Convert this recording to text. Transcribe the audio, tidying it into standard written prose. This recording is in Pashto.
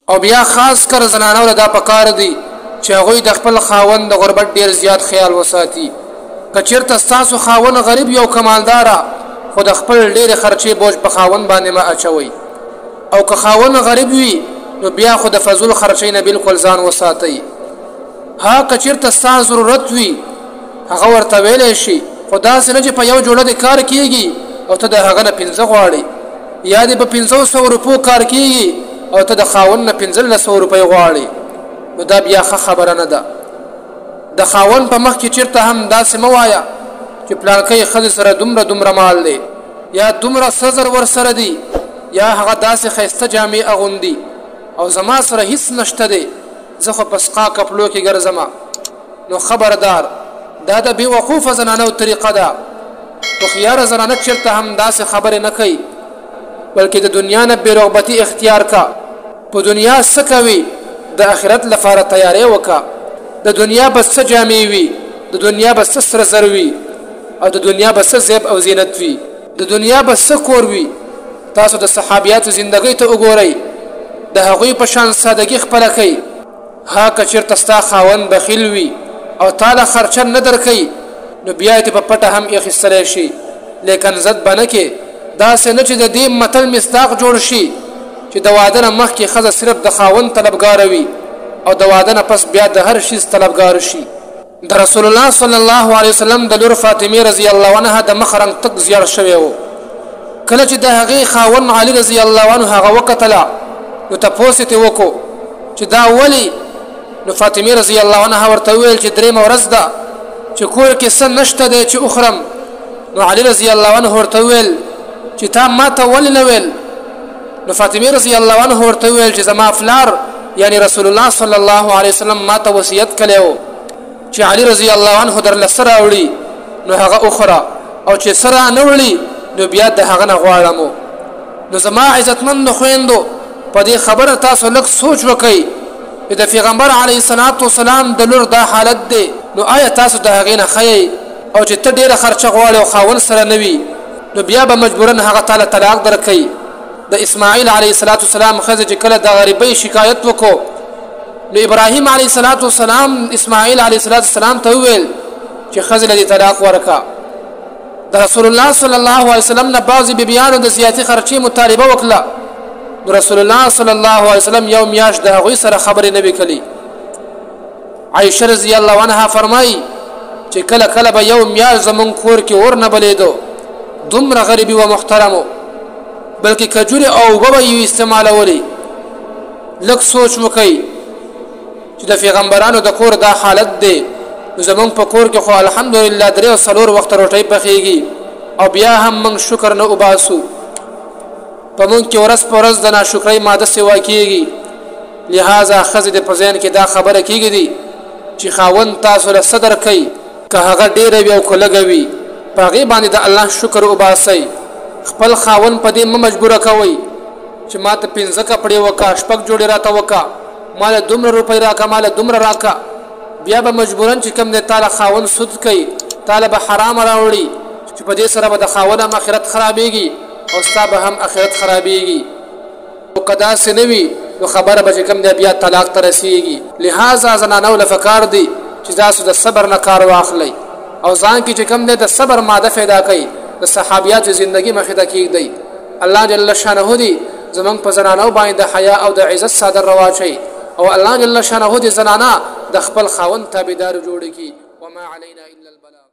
او بیا خاص کر زنانو دا پکار دي چې هغوی د خپل خاوند د غربت ډیر زیات خیال وساتي. که چېرته ستاسو خاوند غریب یو کمالداره خو د خپل ډېرې خرچې بوج په خاوند باندې مه اچوئ، او که خاوند غریب وي نو بیا خو د فضول خرچۍ نه بلکل ځان وساتئ. ها که چېرته ستا ضرورت وي هغه ورته ویلی شي، خو داسې نه چې په یو جوړه دې کار کېږي او ته د هغه نه 15 غواړې، یا دې په 500 روپو کار کېږي او ته د خاوند نه 1500 روپۍ غواړې، نو دا بیا ښه خبره نه ده. د خاوند په مخ کې چېرته هم داسې مه وایه چې پلانکۍ ښځې سره دومره مال دی، یا دومره سزر ورسره دی، یا هغه داسې ښایسته جامې اغوندي او زما سره هیڅ نشته دی، زه خو په سقا کپلو کې ګرځمه. نو خبردار دا د بې وقوفه زنانو طریقه ده. هوښیاره زنانه چېرته هم داسې خبرې نه کوي، بلکې د دنیا نه بې رغبتي اختیار کا. په دنیا څه کوي د آخرت لپاره تیاری وکړه. د دنیا به څه جامې وي، د دنیا به څه سره زر وي، او د دنیا به څه زیب او زینت وي، د دنیا به څه کور وي. تاسو د صحابیاتو زندګۍ ته وګورئ، د هغوی په شان سادګي خپله کوي. ها که چېرته ستا خاوند بخیل وي او تاله خرچه نه درکوي نو بیا یې په پټه هم اخیستلی شي، لیکن زد به نه کې. داسې نه چې د دې متل مصداق جوړ شي چې د واده نه مخکې ښځه صرف د خاوند طلبګاره وي او د واده نه پس بیا د هر شیز طلبګار شي. د رسول الله صلی الله علیه وسلم د لور فاطمه رضی الله عنها د مخ رنګ تک زیړ شوی و. کله چې د هغې خاوند علي رضی الله عنه هغه وکتله نو تپوس یې وکړو چې دا ولې؟ نو فاطمه رضی الله عنها ورته وویل چې درېیمه ورځ ده چې کور کې څه نشته دی چې اخرم. نو علي رضی الله عنه ورته وویل چې تا ما ته ولې نه ویل؟ نو فاطمه رضی الله عنه ورته وویل چې زما پلار یعنی رسول الله صلی الله علیه وسلم ما ته وصیت کړی و چې علي رضی الله عنه درله څه راوړي نو هغه اخره، او چې څه را نه وړي نو بیا د هغه نه غواړم. نو زما عزتمندو خویندو په دې خبره تاسو لږ سوچ وکئ چې د پیغمبر علیه الصلاة والسلام د لور دا حالت دی، نو آیا تاسو د هغې نه ښیئ؟ او چې ته ډېره خرچه غواړې او خاوند سره نه وي نو بیا به مجبورا هغه تاله طلاق درکوي. د اسماعیل علیه الصلاة والسلام ښځې چې کله د غریبۍ شکایت وکړو نو ابراهیم علیه الصلاة والسلام اسماعیل علیه الصلاة والسلام ته وویل چې ښځې له دې طلاق ورکړه. د رسول الله صلی الله علیه وسلم نه بعضې بیبیانو د زیاتې خرچې مطالبه وکړه، نو رسول الله صلی الله علیه وسلم یو میاشت د هغوی سره خبرې نه وې کړي. عایشه رضی الله عنها فرمایي چې کله کله به یو میاشت زمونږ کور کې اور نه بلیدو، دومره غریبي و محترمو، بلکې کجورې او اوبه به یې استعمالولې. لږ سوچ وکئ چې د پیغمبرانو د کور دا حالت دی، نو زمونږ په کور کې خو الحمدلله 3 او 4 وخته روټۍ پخېږي او بیا هم موږ شکر نه وباسو. په موږ کې ورځ په ورځ د ناشکرۍ ماده سوا کېږي. لہذا ښځې د په ذهن کې دا خبره کېږدي چې خاوند تاسو له څه درکوي، که هغه ډېره وي او که لږه وي، په هغې باندې د الله شکر وباسئ. خپل خاوند په دې مه مجبوره کوئ چې ما ته 15 کپړې وکړه، 6 جوړې راته وکړه، ما له دومره روپۍ راکړه، ما له دومره راکړه. بیا به مجبورا چې کوم دی تاله خاوند سود کوي، تاله به حرام راوړي چې په دې سره به د خاوند هم آخرت خرابېږي او ستا به هم آخرت خرابېږي. او که داسې نه وي نو خبره به چې کوم دی بیا طلاق ته رسېږي. لہذا زنانو له پکار دی چې تاسو د صبر نه کار واخلئ او ځان کې چې کوم دی د صبر ماده پیدا کوي. د صحابیاتو زندگی مخې ته کېږدئ. الله جل شانه دې زمونږ په زنانو باندې د حیا او د عزت صادر رواچوي، او الله جل شانه دې زنانه د خپل خاوند تابعدار جوړ کړي. وما علینا الا البلاغ.